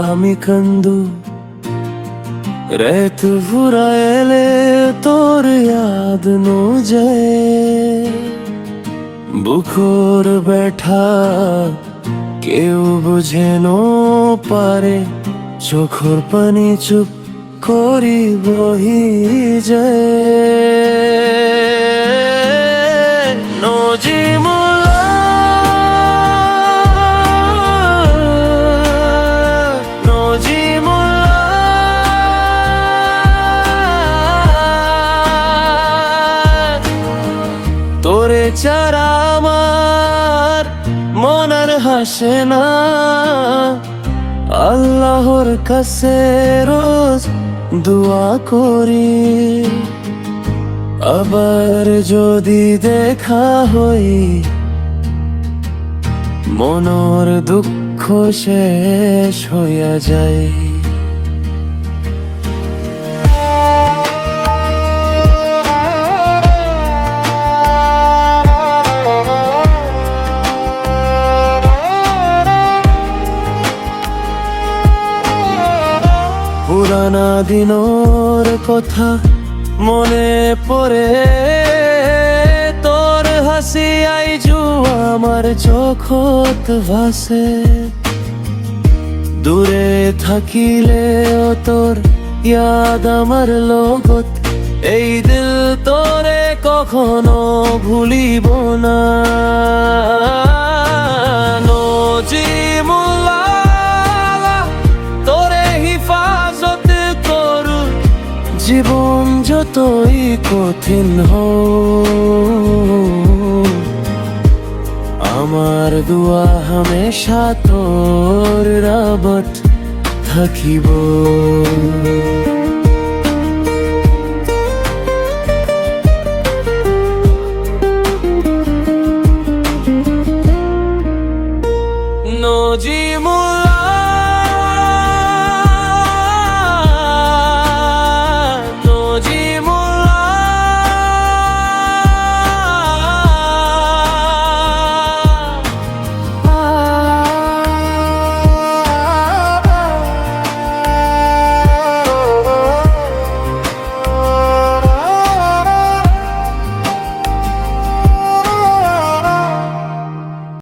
আমি কান্দু रेत फुराएले তোর याद नो जाए বুকুর बैठा কেউ বুঝে নো পারে চোখর পানি চুপ করি বহি যায় নজিমুল্লাহ তোরে ছাড়া আমার মন আর হাসে না আল্লাহর কাছে রোজ দোয়া করি আবার যদি দেখা হই মনের দুঃখ শেষ হইয়া যায় পুরানা দিনের কথা মনে পড়ে তোর হাসি আইজু আমার চোখত ভাসে দূরে থাকিলে তোর ইয়াদ আমার লগত এই দিল তোরে কখনো ভুলিব না জীবন যতই কঠিন হোক আমার দোয়া হামেশা তোর রাবত থাকিব।